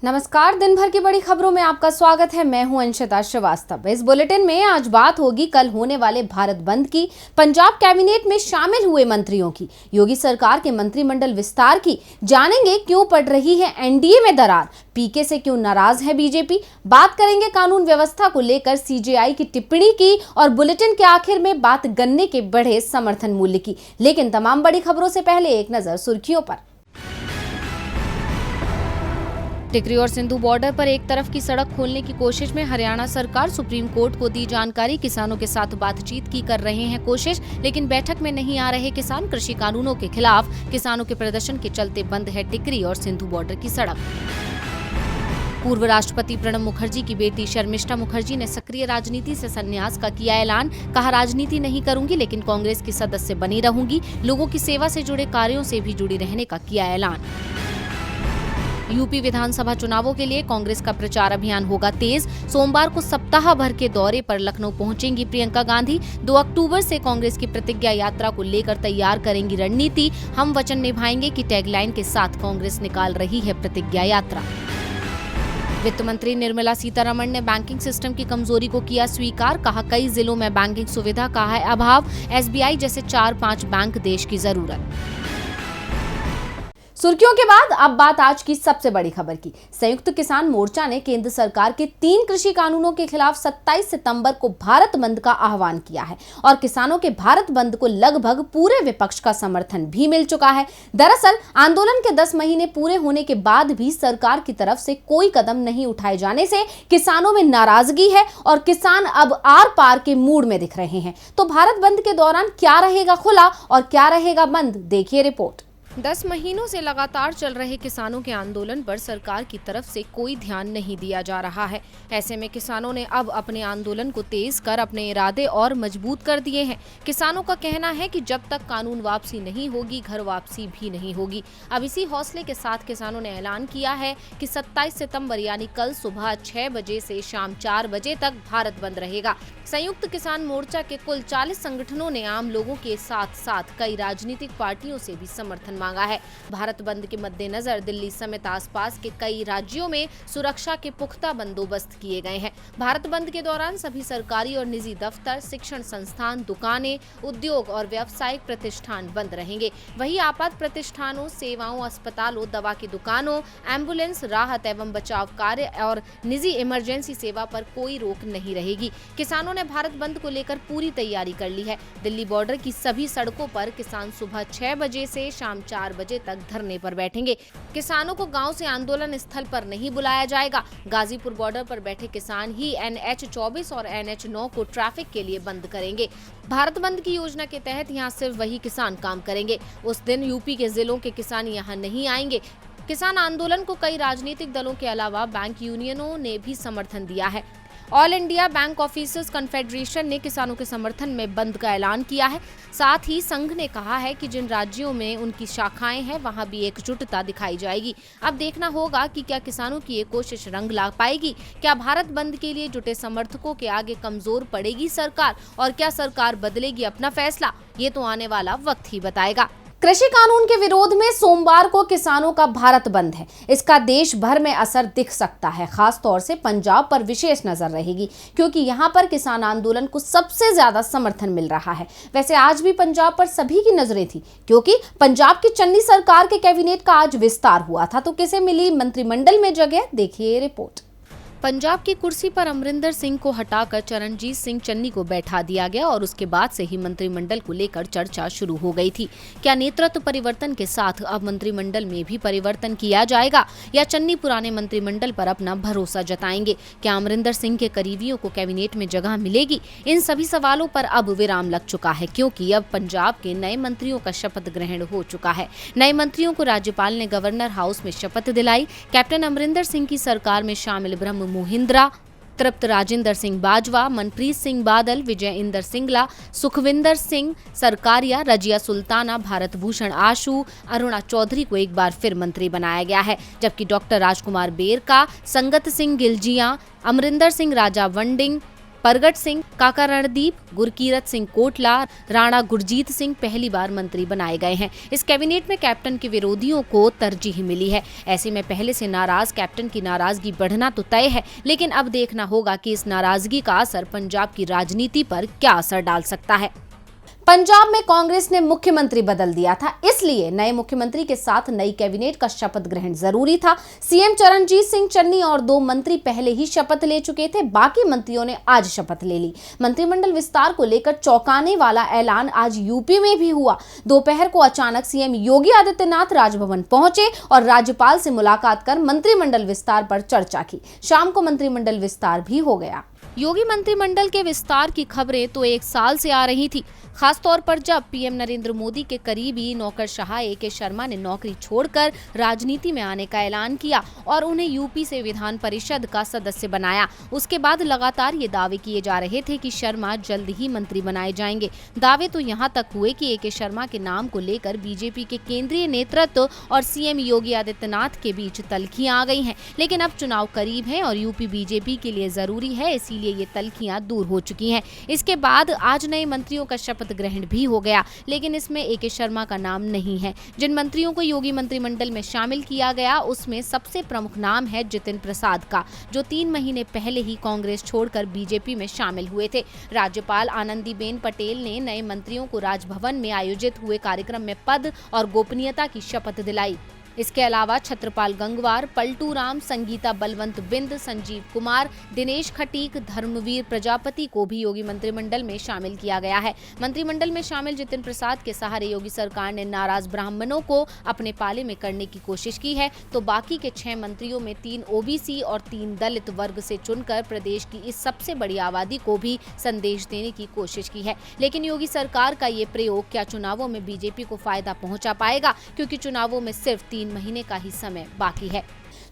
नमस्कार। दिन भर की बड़ी खबरों में आपका स्वागत है। मैं हूं अंशिता श्रीवास्तव। इस बुलेटिन में आज बात होगी कल होने वाले भारत बंद की, पंजाब कैबिनेट में शामिल हुए मंत्रियों की, योगी सरकार के मंत्रिमंडल विस्तार की, जानेंगे क्यों पड़ रही है एनडीए में दरार, पीके से क्यों नाराज है बीजेपी, बात करेंगे कानून व्यवस्था को लेकर सीजेआई की टिप्पणी की और बुलेटिन के आखिर में बात गन्ने के बढ़े समर्थन मूल्य की। लेकिन तमाम बड़ी खबरों से पहले एक नजर सुर्खियों पर। टिकरी और सिंधु बॉर्डर पर एक तरफ की सड़क खोलने की कोशिश में हरियाणा सरकार, सुप्रीम कोर्ट को दी जानकारी, किसानों के साथ बातचीत की कर रहे हैं कोशिश, लेकिन बैठक में नहीं आ रहे किसान। कृषि कानूनों के खिलाफ किसानों के प्रदर्शन के चलते बंद है टिकरी और सिंधु बॉर्डर की सड़क। पूर्व राष्ट्रपति प्रणब मुखर्जी की बेटी शर्मिष्ठा मुखर्जी ने सक्रिय राजनीति से संन्यास का किया ऐलान। कहा, राजनीति नहीं करूंगी लेकिन कांग्रेस की सदस्य बनी रहूंगी। लोगों की सेवा से जुड़े कार्यों से भी जुड़ी रहने का किया ऐलान। यूपी विधानसभा चुनावों के लिए कांग्रेस का प्रचार अभियान होगा तेज। सोमवार को सप्ताह भर के दौरे पर लखनऊ पहुंचेंगी प्रियंका गांधी। 2 अक्टूबर से कांग्रेस की प्रतिज्ञा यात्रा को लेकर तैयार करेंगी रणनीति। हम वचन निभाएंगे की टैगलाइन के साथ कांग्रेस निकाल रही है प्रतिज्ञा यात्रा। वित्त मंत्री निर्मला सीतारमण ने बैंकिंग सिस्टम की कमजोरी को किया स्वीकार। कहा, कई जिलों में बैंकिंग सुविधा का है अभाव। एसबीआई जैसे 4-5 बैंक देश की जरूरत। सुर्खियों के बाद अब बात आज की सबसे बड़ी खबर की। संयुक्त किसान मोर्चा ने केंद्र सरकार के 3 कृषि कानूनों के खिलाफ 27 सितंबर को भारत बंद का आह्वान किया है और किसानों के भारत बंद को लगभग पूरे विपक्ष का समर्थन भी मिल चुका है। दरअसल आंदोलन के 10 महीने पूरे होने के बाद भी सरकार की तरफ से कोई कदम नहीं उठाए जाने से किसानों में नाराजगी है और किसान अब आर पार के मूड में दिख रहे हैं। तो भारत बंद के दौरान क्या रहेगा खुला और क्या रहेगा बंद, देखिए रिपोर्ट। 10 महीनों से लगातार चल रहे किसानों के आंदोलन पर सरकार की तरफ से कोई ध्यान नहीं दिया जा रहा है। ऐसे में किसानों ने अब अपने आंदोलन को तेज कर अपने इरादे और मजबूत कर दिए हैं। किसानों का कहना है कि जब तक कानून वापसी नहीं होगी, घर वापसी भी नहीं होगी। अब इसी हौसले के साथ किसानों ने ऐलान किया है कि 27 सितंबर यानी कल सुबह 6 बजे से शाम 4 बजे तक भारत बंद रहेगा। संयुक्त किसान मोर्चा के कुल 40 संगठनों ने आम लोगों के साथ साथ कई राजनीतिक पार्टियों से भी समर्थन मांगा है। भारत बंद के मद्देनजर दिल्ली समेत आसपास के कई राज्यों में सुरक्षा के पुख्ता बंदोबस्त किए गए हैं। भारत बंद के दौरान सभी सरकारी और निजी दफ्तर, शिक्षण संस्थान, दुकानें, उद्योग और व्यावसायिक प्रतिष्ठान बंद रहेंगे। वहीं आपात प्रतिष्ठानों, सेवाओं, अस्पतालों, दवा की दुकानों, एम्बुलेंस, राहत एवं बचाव कार्य और निजी इमरजेंसी सेवा पर कोई रोक नहीं रहेगी। किसानों ने भारत बंद को लेकर पूरी तैयारी कर ली है। दिल्ली बॉर्डर की सभी सड़कों पर किसान सुबह 6 बजे से शाम 4 बजे तक धरने पर बैठेंगे। किसानों को गांव से आंदोलन स्थल पर नहीं बुलाया जाएगा। गाजीपुर बॉर्डर पर बैठे किसान ही NH 24 और NH 9 को ट्रैफिक के लिए बंद करेंगे। भारत बंद की योजना के तहत यहां सिर्फ वही किसान काम करेंगे। उस दिन यूपी के जिलों के किसान यहां नहीं आएंगे। किसान आंदोलन को कई राजनीतिक दलों के अलावा बैंक यूनियनों ने भी समर्थन दिया है। All India bank officers confederation ने किसानों के समर्थन में बंद का ऐलान किया है। साथ ही संघ ने कहा है कि जिन राज्यों में उनकी शाखाएं हैं वहां भी एकजुटता दिखाई जाएगी। अब देखना होगा कि क्या किसानों की ये कोशिश रंग ला पाएगी। क्या भारत बंद के लिए जुटे समर्थकों के आगे कमजोर पड़ेगी सरकार और क्या सरकार बदलेगी अपना फैसला, ये तो आने वाला वक्त ही बताएगा। कृषि कानून के विरोध में सोमवार को किसानों का भारत बंद है। इसका देश भर में असर दिख सकता है। खास तौर से पंजाब पर विशेष नजर रहेगी क्योंकि यहां पर किसान आंदोलन को सबसे ज्यादा समर्थन मिल रहा है। वैसे आज भी पंजाब पर सभी की नजरें थी क्योंकि पंजाब की चन्नी सरकार के कैबिनेट का आज विस्तार हुआ था। तो किसे मिली मंत्रिमंडल में जगह, देखिए रिपोर्ट। पंजाब की कुर्सी पर अमरिंदर सिंह को हटाकर चरणजीत सिंह चन्नी को बैठा दिया गया और उसके बाद से ही मंत्रिमंडल को लेकर चर्चा शुरू हो गई थी। क्या नेतृत्व परिवर्तन के साथ अब मंत्रिमंडल में भी परिवर्तन किया जाएगा या चन्नी पुराने मंत्रिमंडल पर अपना भरोसा जताएंगे? क्या अमरिंदर सिंह के करीबियों को कैबिनेट में जगह मिलेगी? इन सभी सवालों पर अब विराम लग चुका है क्योंकि अब पंजाब के नए मंत्रियों का शपथ ग्रहण हो चुका है। नए मंत्रियों को राज्यपाल ने गवर्नर हाउस में शपथ दिलाई। कैप्टन अमरिंदर सिंह की सरकार में शामिल ब्रह्म मोहिंद्रा, तृप्त राजेंद्र सिंह बाजवा, मनप्रीत सिंह बादल, विजय इंदर सिंगला, सुखविंदर सिंह सरकारिया, रजिया सुल्ताना, भारत भूषण आशु, अरुणा चौधरी को एक बार फिर मंत्री बनाया गया है। जबकि डॉक्टर राजकुमार बेरका, संगत सिंह गिलजिया, अमरिंदर सिंह राजा वंडिंग, परगट सिंह, काका रणदीप, गुरकीरत सिंह कोटला, राणा गुरजीत सिंह पहली बार मंत्री बनाए गए हैं। इस कैबिनेट में कैप्टन के विरोधियों को तरजीह मिली है। ऐसे में पहले से नाराज कैप्टन की नाराजगी बढ़ना तो तय है, लेकिन अब देखना होगा कि इस नाराजगी का असर पंजाब की राजनीति पर क्या असर डाल सकता है। पंजाब में कांग्रेस ने मुख्यमंत्री बदल दिया था, इसलिए नए मुख्यमंत्री के साथ नई कैबिनेट का शपथ ग्रहण जरूरी था। सीएम चरणजीत सिंह चन्नी और 2 मंत्री पहले ही शपथ ले चुके थे, बाकी मंत्रियों ने आज शपथ ले ली। मंत्रिमंडल विस्तार को लेकर चौंकाने वाला ऐलान आज यूपी में भी हुआ। दोपहर को अचानक सीएम योगी आदित्यनाथ राजभवन पहुंचे और राज्यपाल से मुलाकात कर मंत्रिमंडल विस्तार पर चर्चा की। शाम को मंत्रिमंडल विस्तार भी हो गया। योगी मंत्रिमंडल के विस्तार की खबरें तो 1 साल से आ रही थी, खासतौर पर जब पीएम नरेंद्र मोदी के करीबी नौकरशाह AK शर्मा ने नौकरी छोड़कर राजनीति में आने का ऐलान किया और उन्हें यूपी से विधान परिषद का सदस्य बनाया। उसके बाद लगातार ये दावे किए जा रहे थे कि शर्मा जल्द ही मंत्री बनाए जाएंगे। दावे तो यहाँ तक हुए कि AK शर्मा के नाम को लेकर बीजेपी के केंद्रीय नेतृत्व और सीएम योगी आदित्यनाथ के बीच तल्खियां आ गई हैं। लेकिन अब चुनाव करीब है और यूपी बीजेपी के लिए जरूरी है, इसीलिए ये तल्खियां दूर हो चुकी हैं। इसके बाद आज नए मंत्रियों का शपथ ग्रहण भी हो गया, लेकिन इसमें AK शर्मा का नाम नहीं है। जिन मंत्रियों को योगी मंत्रिमंडल में शामिल किया गया उसमें सबसे प्रमुख नाम है जितिन प्रसाद का, जो 3 महीने पहले ही कांग्रेस छोड़कर बीजेपी में शामिल हुए थे। राज्यपाल आनंदीबेन पटेल ने नए मंत्रियों को राजभवन में आयोजित हुए कार्यक्रम में पद और गोपनीयता की शपथ दिलाई। इसके अलावा छत्रपाल गंगवार, पलटू राम, संगीता बलवंत बिंद, संजीव कुमार, दिनेश खटीक, धर्मवीर प्रजापति को भी योगी मंत्रिमंडल में शामिल किया गया है। मंत्रिमंडल में शामिल जितिन प्रसाद के सहारे योगी सरकार ने नाराज ब्राह्मणों को अपने पाले में करने की कोशिश की है, तो बाकी के 6 मंत्रियों में 3 OBC और 3 दलित वर्ग से चुनकर प्रदेश की इस सबसे बड़ी आबादी को भी संदेश देने की कोशिश की है। लेकिन योगी सरकार का ये प्रयोग क्या चुनावों में बीजेपी को फायदा पहुंचा पाएगा, क्योंकि चुनावों में सिर्फ 3 महीने का ही समय बाकी है।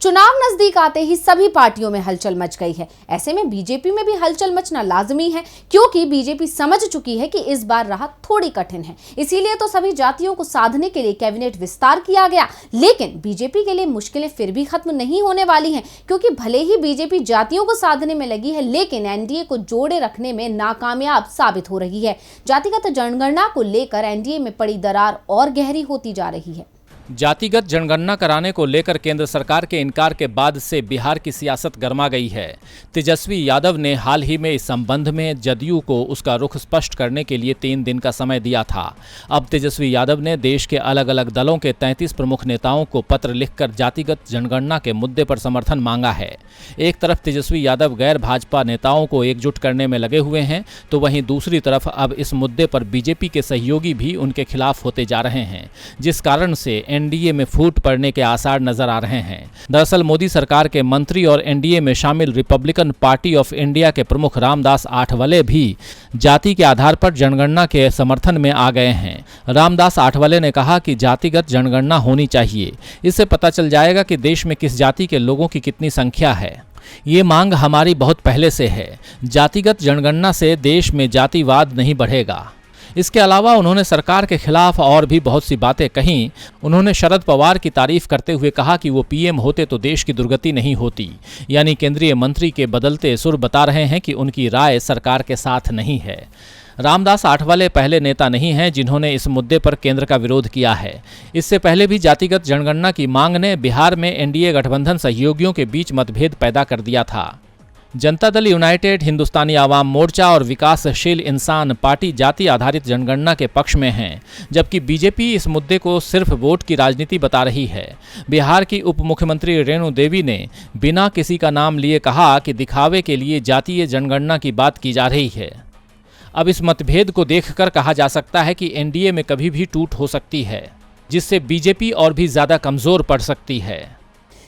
चुनाव नजदीक आते ही सभी पार्टियों में हलचल मच गई है। ऐसे में बीजेपी में भी हलचल मचना लाजमी है, क्योंकि बीजेपी समझ चुकी है कि इस बार राह थोड़ी कठिन है। इसीलिए तो सभी जातियों को साधने के लिए कैबिनेट विस्तार किया गया। लेकिन बीजेपी के लिए मुश्किलें फिर भी खत्म नहीं होने वाली हैं, क्योंकि भले ही बीजेपी जातियों को साधने में लगी है, लेकिन एनडीए को जोड़े रखने में नाकामयाब साबित हो रही है। जातिगत जनगणना को लेकर एनडीए में पड़ी दरार और गहरी होती जा रही है। जातिगत जनगणना कराने को लेकर केंद्र सरकार के इनकार के बाद से बिहार की सियासत गर्मा गई है। तेजस्वी यादव ने हाल ही में इस संबंध में जदयू को उसका रुख स्पष्ट करने के लिए 3 दिन का समय दिया था। अब तेजस्वी यादव ने देश के अलग अलग दलों के 33 प्रमुख नेताओं को पत्र लिखकर जातिगत जनगणना के मुद्दे पर समर्थन मांगा है। एक तरफ तेजस्वी यादव गैर भाजपा नेताओं को एकजुट करने में लगे हुए हैं, तो वहीं दूसरी तरफ अब इस मुद्दे पर बीजेपी के सहयोगी भी उनके खिलाफ होते जा रहे हैं, जिस कारण से एनडीए में फूट पड़ने के आसार नजर आ रहे हैं। दरअसल मोदी सरकार के मंत्री और एनडीए में शामिल रिपब्लिकन पार्टी ऑफ इंडिया के प्रमुख रामदास आठवले भी जाति के आधार पर जनगणना के समर्थन में आ गए हैं। रामदास आठवले ने कहा कि जातिगत जनगणना होनी चाहिए, इससे पता चल जाएगा कि देश में किस जाति के लोगों की कितनी संख्या है। ये मांग हमारी बहुत पहले से है। जातिगत जनगणना से देश में जातिवाद नहीं बढ़ेगा। इसके अलावा उन्होंने सरकार के खिलाफ और भी बहुत सी बातें कहीं। उन्होंने शरद पवार की तारीफ करते हुए कहा कि वो पीएम होते तो देश की दुर्गति नहीं होती। यानी केंद्रीय मंत्री के बदलते सुर बता रहे हैं कि उनकी राय सरकार के साथ नहीं है। रामदास आठवले पहले नेता नहीं हैं जिन्होंने इस मुद्दे पर केंद्र का विरोध किया है। इससे पहले भी जातिगत जनगणना की मांग ने बिहार में एनडीए गठबंधन सहयोगियों के बीच मतभेद पैदा कर दिया था। जनता दल यूनाइटेड, हिंदुस्तानी आवाम मोर्चा और विकासशील इंसान पार्टी जाति आधारित जनगणना के पक्ष में हैं, जबकि बीजेपी इस मुद्दे को सिर्फ वोट की राजनीति बता रही है। बिहार की उप मुख्यमंत्री रेणु देवी ने बिना किसी का नाम लिए कहा कि दिखावे के लिए जातीय जनगणना की बात की जा रही है। अब इस मतभेद को देखकर कहा जा सकता है कि एनडीए में कभी भी टूट हो सकती है, जिससे बीजेपी और भी ज्यादा कमजोर पड़ सकती है।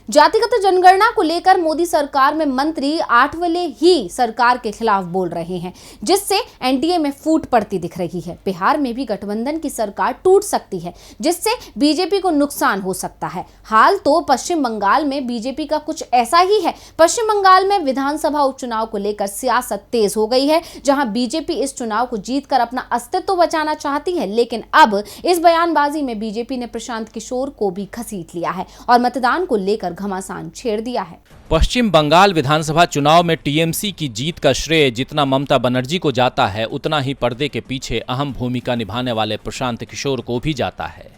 जातिगत जनगणना को लेकर मोदी सरकार में मंत्री आठवले ही सरकार के खिलाफ बोल रहे हैं, जिससे एनडीए में फूट पड़ती दिख रही है। बिहार में भी गठबंधन की सरकार टूट सकती है, जिससे बीजेपी को नुकसान हो सकता है। हाल तो पश्चिम बंगाल में बीजेपी का कुछ ऐसा ही है। पश्चिम बंगाल में विधानसभा उपचुनाव को लेकर सियासत तेज हो गई है, जहां बीजेपी इस चुनाव को जीतकर अपना अस्तित्व बचाना चाहती है। लेकिन अब इस बयानबाजी में बीजेपी ने प्रशांत किशोर को भी घसीट लिया है और मतदान को लेकर घमासान छेड़ दिया है। पश्चिम बंगाल विधानसभा चुनाव में टीएमसी की जीत का श्रेय जितना ममता बनर्जी को जाता है, उतना ही पर्दे के पीछे अहम भूमिका निभाने वाले प्रशांत किशोर को भी जाता है।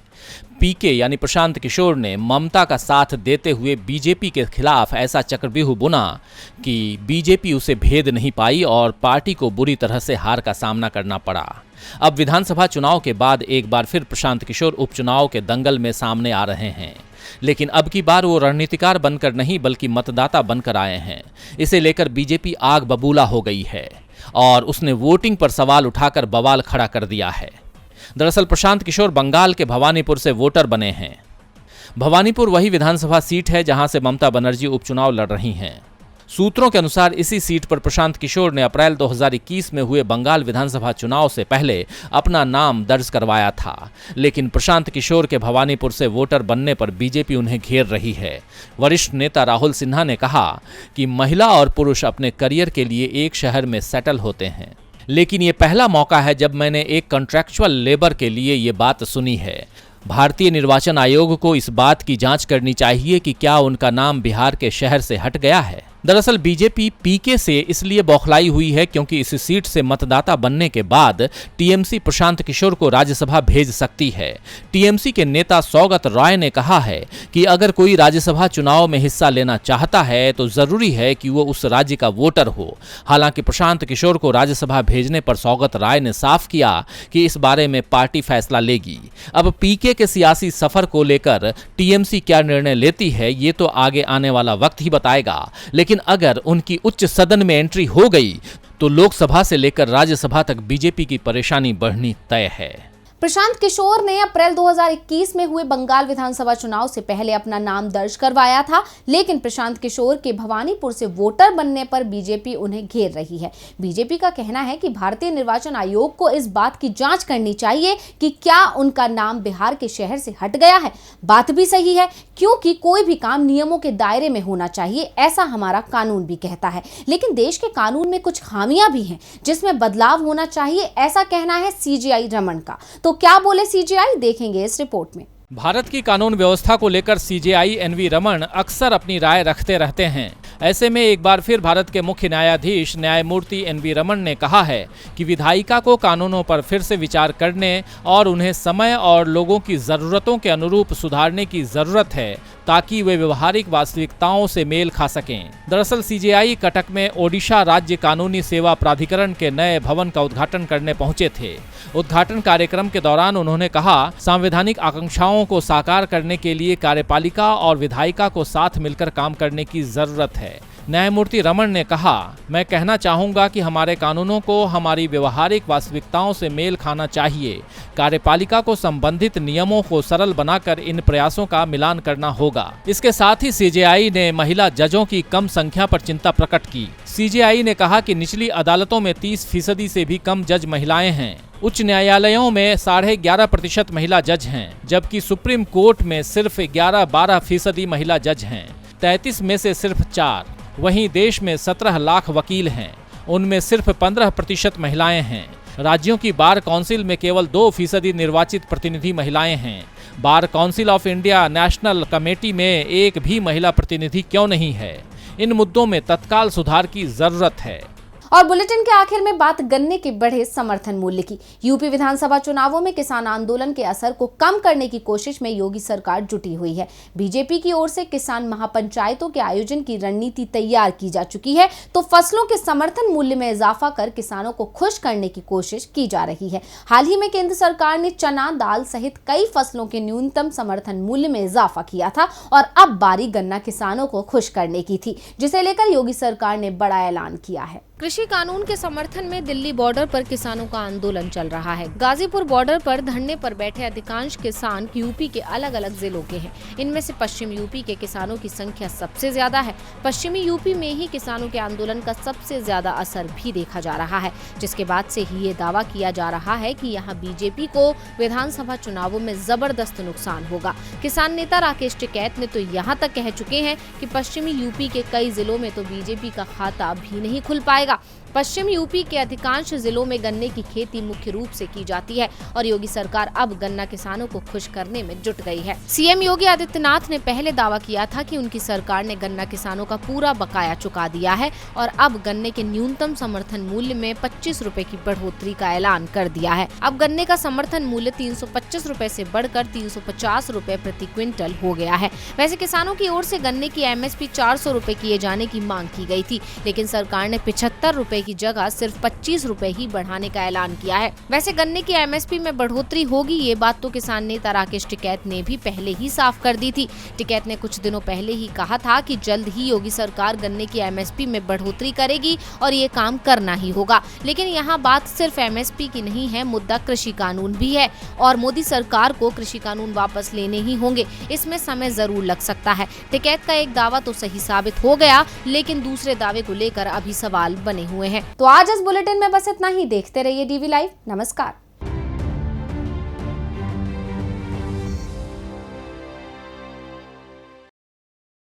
पीके यानी प्रशांत किशोर ने ममता का साथ देते हुए बीजेपी के खिलाफ ऐसा चक्रव्यूह बुना कि बीजेपी उसे भेद नहीं पाई और पार्टी को बुरी तरह से हार का सामना करना पड़ा। अब विधानसभा चुनाव के बाद एक बार फिर प्रशांत किशोर उपचुनाव के दंगल में सामने आ रहे हैं, लेकिन अब की बार वो रणनीतिकार बनकर नहीं बल्कि मतदाता बनकर आए हैं। इसे लेकर बीजेपी आग बबूला हो गई है और उसने वोटिंग पर सवाल उठाकर बवाल खड़ा कर दिया है। दरअसल प्रशांत किशोर बंगाल के भवानीपुर से वोटर बने हैं। भवानीपुर वही विधानसभा सीट है जहां से ममता बनर्जी उपचुनाव लड़ रही हैं। सूत्रों के अनुसार इसी सीट पर प्रशांत किशोर ने अप्रैल 2021 में हुए बंगाल विधानसभा चुनाव से पहले अपना नाम दर्ज करवाया था, लेकिन प्रशांत किशोर के भवानीपुर से वोटर बनने पर बीजेपी उन्हें घेर रही है। वरिष्ठ नेता राहुल सिन्हा ने कहा कि महिला और पुरुष अपने करियर के लिए एक शहर में सेटल होते हैं, लेकिन ये पहला मौका है जब मैंने एक कॉन्ट्रैक्चुअल लेबर के लिए ये बात सुनी है। भारतीय निर्वाचन आयोग को इस बात की जांच करनी चाहिए कि क्या उनका नाम बिहार के शहर से हट गया है। दरअसल बीजेपी पीके से इसलिए बौखलाई हुई है क्योंकि इस सीट से मतदाता बनने के बाद टीएमसी प्रशांत किशोर को राज्यसभा भेज सकती है। टीएमसी के नेता सौगत रॉय ने कहा है कि अगर कोई राज्यसभा चुनाव में हिस्सा लेना चाहता है तो जरूरी है कि वो उस राज्य का वोटर हो। हालांकि प्रशांत किशोर को राज्यसभा भेजने पर सौगत रॉय ने साफ किया कि इस बारे में पार्टी फैसला लेगी। अब पीके के सियासी सफर को लेकर टीएमसी क्या निर्णय लेती है ये तो आगे आने वाला वक्त ही बताएगा, लेकिन अगर उनकी उच्च सदन में एंट्री हो गई तो लोकसभा से लेकर राज्यसभा तक बीजेपी की परेशानी बढ़नी तय है। प्रशांत किशोर ने अप्रैल 2021 में हुए बंगाल विधानसभा चुनाव से पहले अपना नाम दर्ज करवाया था, लेकिन प्रशांत किशोर के भवानीपुर से वोटर बनने पर बीजेपी उन्हें घेर रही है। बीजेपी का कहना है कि भारतीय निर्वाचन आयोग को इस बात की जांच करनी चाहिए कि क्या उनका नाम बिहार के शहर से हट गया है। बात भी सही है, क्योंकि कोई भी काम नियमों के दायरे में होना चाहिए, ऐसा हमारा कानून भी कहता है। लेकिन देश के कानून में कुछ खामियां भी हैं जिसमें बदलाव होना चाहिए, ऐसा कहना है सीजेआई रमन का। तो क्या बोले सीजेआई, देखेंगे इस रिपोर्ट में। भारत की कानून व्यवस्था को लेकर सीजेआई एनवी रमन अक्सर अपनी राय रखते रहते हैं। ऐसे में एक बार फिर भारत के मुख्य न्यायाधीश न्यायमूर्ति एनवी रमन ने कहा है कि विधायिका को कानूनों पर फिर से विचार करने और उन्हें समय और लोगों की जरूरतों के अनुरूप सुधारने की जरूरत है ताकि वे व्यवहारिक वास्तविकताओं से मेल खा सकें। दरअसल सीजेआई कटक में ओडिशा राज्य कानूनी सेवा प्राधिकरण के नए भवन का उद्घाटन करने पहुंचे थे। उद्घाटन कार्यक्रम के दौरान उन्होंने कहा, सांवैधानिक आकांक्षाओं को साकार करने के लिए कार्यपालिका और विधायिका को साथ मिलकर काम करने की जरूरत है। न्यायमूर्ति रमन ने कहा, मैं कहना चाहूंगा कि हमारे कानूनों को हमारी व्यवहारिक वास्तविकताओं से मेल खाना चाहिए। कार्यपालिका को संबंधित नियमों को सरल बनाकर इन प्रयासों का मिलान करना होगा। इसके साथ ही सीजेआई ने महिला जजों की कम संख्या पर चिंता प्रकट की। सीजेआई ने कहा कि निचली अदालतों में 30% से भी कम जज महिलाएं हैं। उच्च न्यायालयों में 11.5% महिला जज हैं, जबकि सुप्रीम कोर्ट में सिर्फ 11-12% महिला जज हैं। 33 में से सिर्फ 4। वहीं देश में 17 लाख वकील हैं, उनमें सिर्फ 15% महिलाएं हैं। राज्यों की बार काउंसिल में केवल 2% निर्वाचित प्रतिनिधि महिलाएं हैं। Bar council of India national committee में एक भी महिला प्रतिनिधि क्यों नहीं है। इन मुद्दों में तत्काल सुधार की जरूरत है। और बुलेटिन के आखिर में बात गन्ने के बढ़े समर्थन मूल्य की। यूपी विधानसभा चुनावों में किसान आंदोलन के असर को कम करने की कोशिश में योगी सरकार जुटी हुई है। बीजेपी की ओर से किसान महापंचायतों के आयोजन की रणनीति तैयार की जा चुकी है, तो फसलों के समर्थन मूल्य में इजाफा कर किसानों को खुश करने की कोशिश की जा रही है। हाल ही में केंद्र सरकार ने चना, दाल सहित कई फसलों के न्यूनतम समर्थन मूल्य में इजाफा किया था और अब बारी गन्ना किसानों को खुश करने की थी, जिसे लेकर योगी सरकार ने बड़ा ऐलान किया है। कृषि कानून के समर्थन में दिल्ली बॉर्डर पर किसानों का आंदोलन चल रहा है। गाजीपुर बॉर्डर पर धरने पर बैठे अधिकांश किसान यूपी के अलग अलग जिलों के हैं। इनमें से पश्चिम यूपी के किसानों की संख्या सबसे ज्यादा है। पश्चिमी यूपी में ही किसानों के आंदोलन का सबसे ज्यादा असर भी देखा जा रहा है, जिसके बाद से ही ये दावा किया जा रहा है कि यहाँ बीजेपी को विधानसभा चुनावों में जबरदस्त नुकसान होगा। किसान नेता राकेश टिकैत ने तो यहाँ तक कह चुके हैं कि पश्चिमी यूपी के कई जिलों में तो बीजेपी का खाता भी नहीं खुल पाएगा। जाएगा। पश्चिम यूपी के अधिकांश जिलों में गन्ने की खेती मुख्य रूप से की जाती है और योगी सरकार अब गन्ना किसानों को खुश करने में जुट गई है। सीएम योगी आदित्यनाथ ने पहले दावा किया था कि उनकी सरकार ने गन्ना किसानों का पूरा बकाया चुका दिया है और अब गन्ने के न्यूनतम समर्थन मूल्य में 25 रुपए की बढ़ोतरी का ऐलान कर दिया है। अब गन्ने का समर्थन मूल्य 325 रुपए से बढ़कर 350 रुपए प्रति क्विंटल हो गया है। वैसे किसानों की ओर से गन्ने की एमएसपी 400 रुपए किए जाने की मांग की गई थी, लेकिन सरकार ने 75 रुपए की जगह सिर्फ 25 रुपए ही बढ़ाने का ऐलान किया है। वैसे गन्ने की एमएसपी में बढ़ोतरी होगी, ये बात तो किसान नेता राकेश टिकैत ने भी पहले ही साफ कर दी थी। टिकैत ने कुछ दिनों पहले ही कहा था कि जल्द ही योगी सरकार गन्ने की एमएसपी में बढ़ोतरी करेगी और ये काम करना ही होगा। लेकिन यहाँ बात सिर्फ एमएसपी की नहीं है, मुद्दा कृषि कानून भी है और मोदी सरकार को कृषि कानून वापस लेने ही होंगे। इसमें समय जरूर लग सकता है। टिकैत का एक दावा तो सही साबित हो गया, लेकिन दूसरे दावे को लेकर अभी सवाल बने हुए हैं। तो आज इस बुलेटिन में बस इतना ही। देखते रहिए डीवी लाइव। नमस्कार।